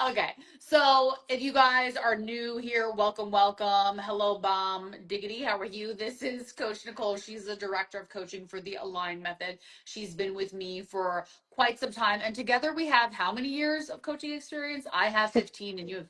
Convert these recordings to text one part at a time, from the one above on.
Okay, so if you guys are new here, welcome, welcome. Hello, Bomb Diggity. How are you? This is Coach Nicole. She's the director of coaching for the Align Method. She's been with me for quite some time, and together we have how many years of coaching experience? I have 15, and you have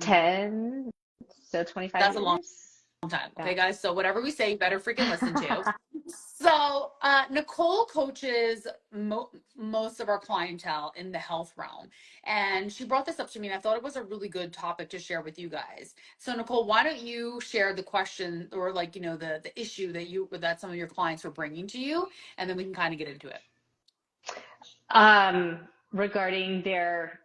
how many? 10, so 25 That's a long years. time. Yeah. Okay, guys. So whatever we say, you better freaking listen to. So Nicole coaches most of our clientele in the health realm, and she brought this up to me, and I thought it was a really good topic to share with you guys. So Nicole, why don't you share the question or like the issue that some of your clients were bringing to you, and then we can kind of get into it. Regarding their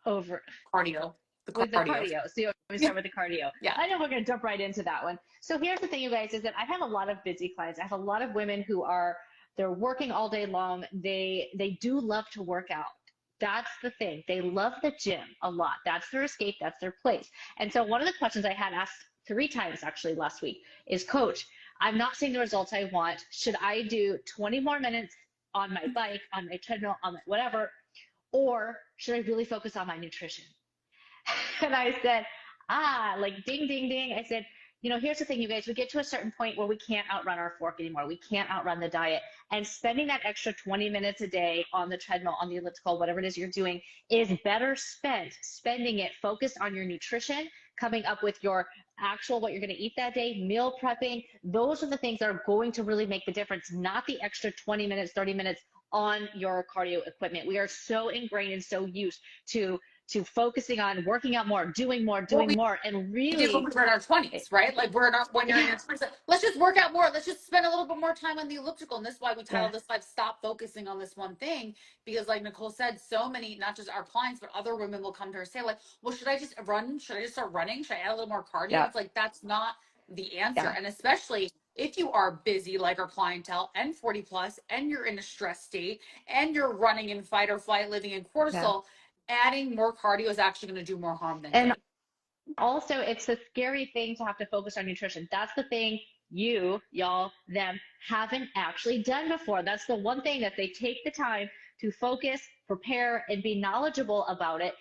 over Cardio, the with the cardio. cardio. So you want me to Yeah, start with the cardio. yeah. I know we're going to jump right into that one. So here's the thing, you guys, is that I have a lot of busy clients. I have a lot of women who are they're working all day long. They do love to work out. That's the thing. They love the gym a lot. That's their escape. That's their place. And so one of the questions I had asked 3 times actually last week is, Coach, I'm not seeing the results I want. Should I do 20 more minutes on my bike, on my treadmill, on my whatever, or should I really focus on my nutrition? And I said, like ding, ding, ding. I said, here's the thing, you guys, we get to a certain point where we can't outrun our fork anymore. We can't outrun the diet. And spending that extra 20 minutes a day on the treadmill, on the elliptical, whatever it is you're doing, is better spent spending it focused on your nutrition, coming up with your actual what you're going to eat that day, meal prepping. Those are the things that are going to really make the difference, not the extra 20 minutes, 30 minutes on your cardio equipment. We are so ingrained and so used to focusing on working out more, Well, doing more, and did when really, we were in our 20s, right? Like we're in our, when you're in yeah, your 20s, like, let's just work out more. Let's just spend a little bit more time on the elliptical. And this is why we yeah, titled this life, Stop Focusing on This One Thing. Because like Nicole said, so many, not just our clients, but other women will come to her and say like, well, should I just run? Should I just start running? Should I add a little more cardio? yeah, It's like, that's not the answer. yeah, And especially if you are busy like our clientele and 40 plus and you're in a stress state and you're running in fight or flight, living in yeah. cortisol, adding more cardio is actually going to do more harm than And good. also, it's a scary thing to have to focus on nutrition. That's the thing y'all, them haven't actually done before. That's the one thing that they take the time to focus, prepare, and be knowledgeable about it.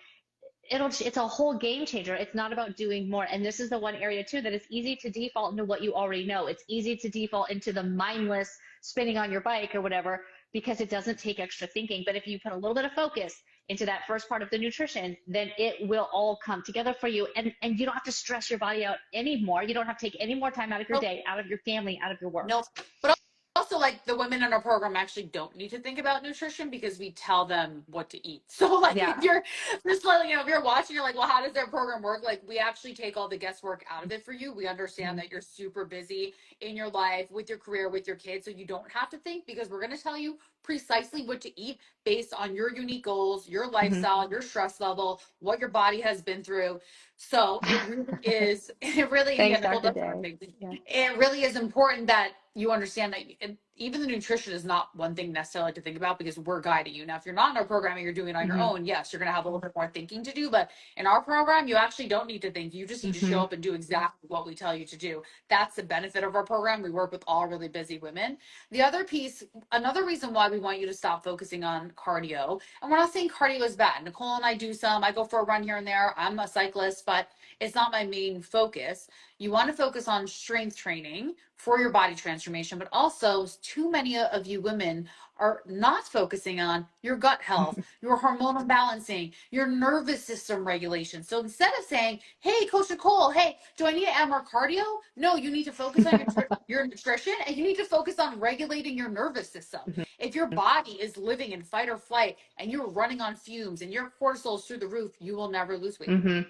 It's a whole game changer. It's not about doing more. And this is the one area too that it's easy to default into what you already know. It's easy to default into the mindless spinning on your bike or whatever because it doesn't take extra thinking. But if you put a little bit of focus into that first part of the nutrition, then it will all come together for you. And you don't have to stress your body out anymore. You don't have to take any more time out of your day, out of your family, out of your work. No, but also like the women in our program actually don't need to think about nutrition because we tell them what to eat. So like if Yeah. you're just like, if you're watching, you're like, well, how does their program work? Like we actually take all the guesswork out of it for you. We understand Mhm. that you're super busy in your life with your career, with your kids. So you don't have to think because we're going to tell you precisely what to eat based on your unique goals, your Mhm. lifestyle, your stress level, what your body has been through. So it really is, it really, yeah, Thanks, Nicole Dr. does have a Day. big thing. Yeah. It really is important that you understand that even the nutrition is not one thing necessarily to think about because we're guiding you. Now, if you're not in our program and you're doing it on your Mhm. own, yes, you're going to have a little bit more thinking to do. But in our program, you actually don't need to think. You just need to show Mhm. up and do exactly what we tell you to do. That's the benefit of our program. We work with all really busy women. The other piece, another reason why we want you to stop focusing on cardio, and we're not saying cardio is bad. Nicole and I do some. I go for a run here and there. I'm a cyclist, but it's not my main focus. You want to focus on strength training for your body transformation, but also too many of you women are not focusing on your gut health, your hormonal balancing, your nervous system regulation. So instead of saying, "Hey, Coach Nicole, hey, do I need to add more cardio?" No, you need to focus on your nutrition and you need to focus on regulating your nervous system. Mhm. If your body is living in fight or flight and you're running on fumes and your cortisol is through the roof, you will never lose weight. Mhm.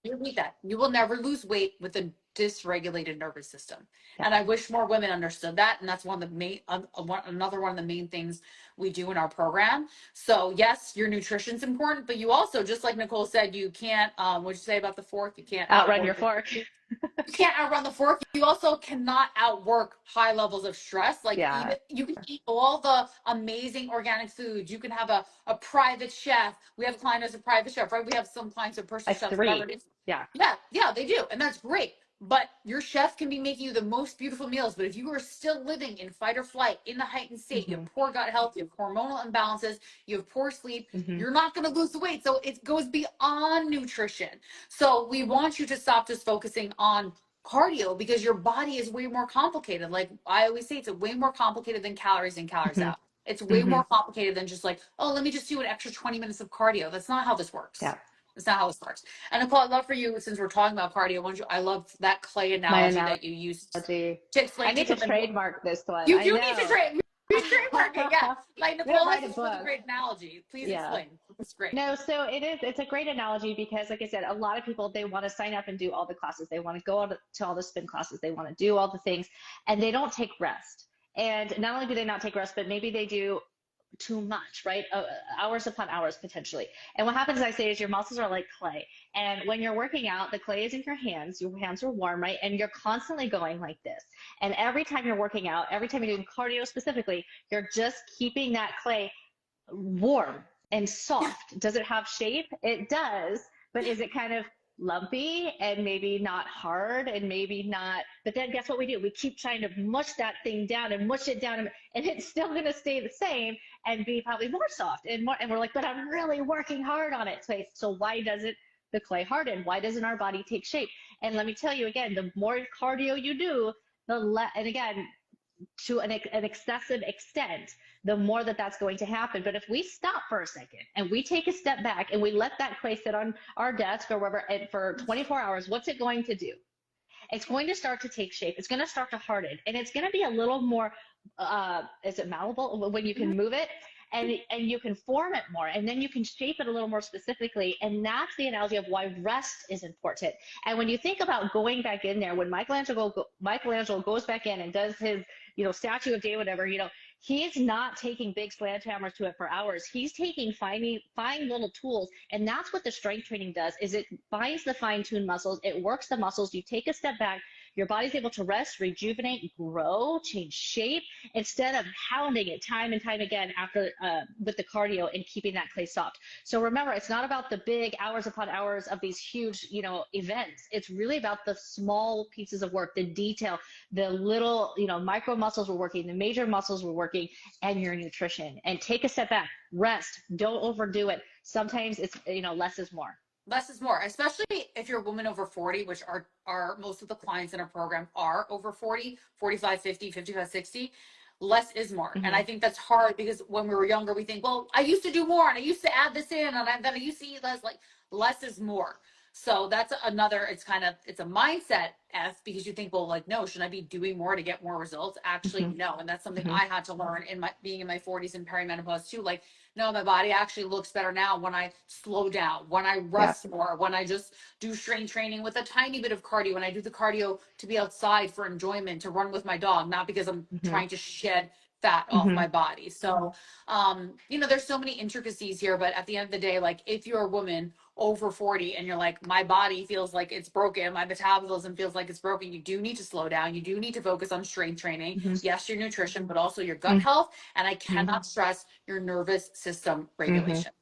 You need that. You will never lose weight with a dysregulated nervous system. Yeah. And I wish more women understood that. And that's one of the main, another one of the main things we do in our program. So yes, your nutrition's important, but you also, just like Nicole said, you can't, what'd you say about the fork? You can't Outrun your outwork fork. you can't outrun the fork. You also cannot outwork high levels of stress. Like Yeah. even you can eat all the amazing organic foods. You can have a private chef. We have a client as a private chef, right? We have some clients who are I personal have chefs, whatever it 3. is. Yeah. Yeah, yeah, they do. And that's great. But your chef can be making you the most beautiful meals. But if you are still living in fight or flight, in the heightened state, you Hmm. have poor gut health, you have hormonal imbalances, you have poor sleep, Hmm. you're not going to lose the weight. So it goes beyond nutrition. So we want you to stop just focusing on cardio because your body is way more complicated. Like I always say, it's way more complicated than calories in, calories Hmm. out. It's way Hmm. more complicated than just like, oh, let me just do an extra 20 minutes of cardio. That's not how this works. Yeah. That's not how this works. And Nicole, I'd love for you, since we're talking about cardio, I love that clay My analogy that you used analogy. to I explain to need to women. trademark this one. You I do need to know. trademark it. Yeah. Like I'm gonna Nicole has write a this really book. great analogy. Please Yeah. explain. It's great. No, so it's a great analogy because, like I said, a lot of people, they want to sign up and do all the classes. They want to go to all the spin classes. They want to do all the things, and they don't take rest. And not only do they not take rest, but maybe they do too much, right? Hours upon hours potentially. And what happens, I say, is your muscles are like clay. And when you're working out, the clay is in your hands are warm, right? And you're constantly going like this. And every time you're working out, every time you're doing cardio specifically, you're just keeping that clay warm and soft. Does it have shape? It does, but is it kind of lumpy and maybe not hard and maybe not? But then guess what we do? We keep trying to mush that thing down and mush it down, and it's still going to stay the same and be probably more soft and more. And we're like, but I'm really working hard on it. So why doesn't the clay harden? Why doesn't our body take shape? And let me tell you again, the more cardio you do, the less, and again, to an excessive extent, the more that's going to happen. But if we stop for a second and we take a step back and we let that clay sit on our desk or wherever and for 24 hours, what's it going to do? It's going to start to take shape. It's going to start to harden, and it's going to be a little more, is it malleable when you can move it? And you can form it more, and then you can shape it a little more specifically. And that's the analogy of why rest is important. And when you think about going back in there, when Michelangelo goes back in and does his, statue of David, whatever, he's not taking big sledgehammers to it for hours. He's taking fine little tools, and that's what the strength training does. Is it finds the fine-tuned muscles, it works the muscles. You take a step back, your body's able to rest, rejuvenate, grow, change shape, instead of hounding it time and time again after with the cardio and keeping that clay soft. So remember, it's not about the big hours upon hours of these huge, events. It's really about the small pieces of work, the detail, the little, micro muscles we're working, the major muscles we're working, and your nutrition. And take a step back, rest, don't overdo it. Sometimes it's, less is more. Less is more, especially if you're a woman over 40, which are most of the clients in our program are over 40, 45, 50, 55, 60. Less is more. And Mm-hmm. I think that's hard because when we were younger, we think, well, I used to do more and I used to add this in and then I used to eat less. Like less is more. So that's another, it's a mindset F because you think, well, like, no, should I be doing more to get more results? Actually, Mm-hmm. no. And that's something Mm-hmm. I had to learn in being in my 40s and perimenopause too. Like, no, my body actually looks better now when I slow down, when I Yeah. rest more, when I just do strength training with a tiny bit of cardio, when I do the cardio to be outside for enjoyment, to run with my dog, not because I'm Mm-hmm. trying to shed fat off Mm-hmm. my body. So, there's so many intricacies here, but at the end of the day, like if you're a woman over 40 and you're like, my body feels like it's broken, my metabolism feels like it's broken, you do need to slow down. You do need to focus on strength training. Mm-hmm. Yes, your nutrition, but also your gut health. And I Mm-hmm. cannot stress your nervous system Mm-hmm. regulation.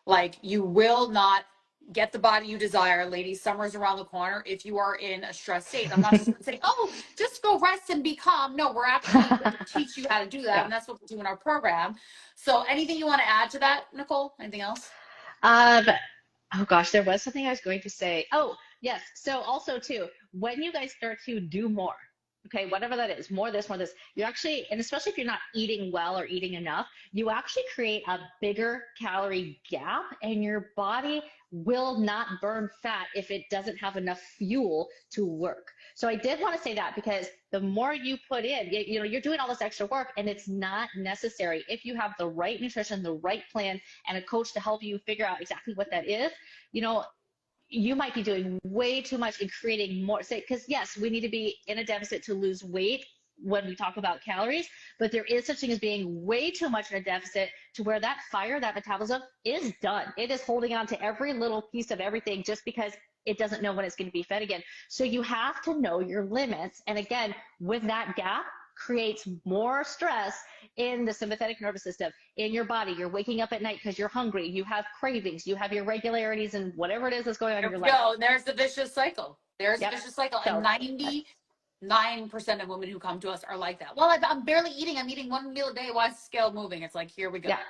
Like you will not get the body you desire, ladies. Summer's around the corner if you are in a stress state. I'm not just saying, oh, just go rest and be calm. No, we're actually going to teach you how to do that. Yeah. And that's what we do in our program. So anything you want to add to that, Nicole? Anything else? Um, oh gosh, there was something I was going to say. Oh, yes. So also too, when you guys start to do more, okay, whatever that is, more this, more this, you actually, and especially if you're not eating well or eating enough, you actually create a bigger calorie gap, and your body will not burn fat if it doesn't have enough fuel to work. So I did want to say that because the more you put in, you're doing all this extra work and it's not necessary. If you have the right nutrition, the right plan, and a coach to help you figure out exactly what that is, you know, you might be doing way too much and creating more, say, because yes, we need to be in a deficit to lose weight when we talk about calories, but there is such thing as being way too much in a deficit to where that fire, that metabolism is done. It is holding on to every little piece of everything just because it doesn't know when it's going to be fed again. So you have to know your limits. And again, with that gap creates more stress in the sympathetic nervous system, in your body. You're waking up at night because you're hungry. You have cravings. You have irregularities and whatever it is that's going on in There your we life. go. And there's the vicious cycle. There's Yep. it's just like a So 99% of women who come to us are like that. Well, I'm barely eating. I'm eating one meal a day. Why is the scale moving? It's like, here we go. yeah.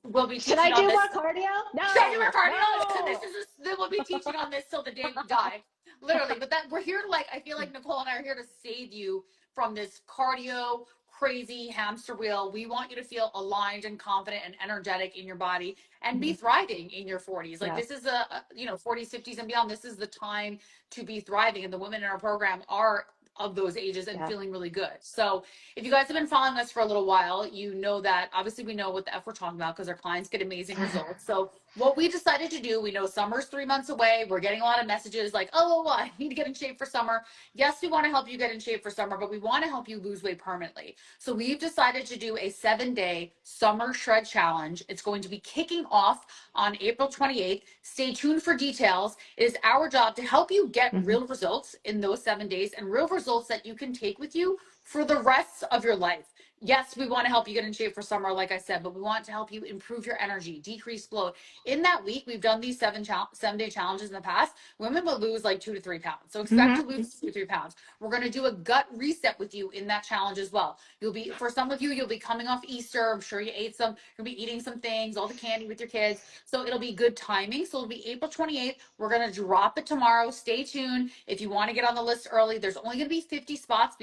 We'll be Should I teaching on do this. more cardio? Should I do more No, cardio? no. We'll be teaching on this till the day we die. Literally. But that we're here to I feel like Nicole and I are here to save you from this cardio crazy hamster wheel. We want you to feel aligned and confident and energetic in your body and be Mhm. thriving in your 40s. Like Yeah. this is 40s, 50s and beyond. This is the time to be thriving. And the women in our program are of those ages and Yeah. feeling really good. So if you guys have been following us for a little while, you know that obviously we know what the F we're talking about because our clients get amazing results. So what we decided to do, we know summer's 3 months away. We're getting a lot of messages like, oh, I need to get in shape for summer. Yes, we want to help you get in shape for summer, but we want to help you lose weight permanently. So we've decided to do a 7-day summer shred challenge. It's going to be kicking off on April 28th. Stay tuned for details. It is our job to help you get Mhm. real results in those 7 days and real results that you can take with you for the rest of your life. Yes, we want to help you get in shape for summer, like I said, but we want to help you improve your energy, decrease bloat. In that week, we've done these 7-day challenges in the past. Women will lose like 2 to 3 pounds. So expect to Mhm. lose 2 to 3 pounds. We're going to do a gut reset with you in that challenge as well. For some of you, you'll be coming off Easter. I'm sure you ate some, you'll be eating some things, all the candy with your kids. So it'll be good timing. So it'll be April 28th. We're going to drop it tomorrow. Stay tuned. If you want to get on the list early, there's only going to be 50 spots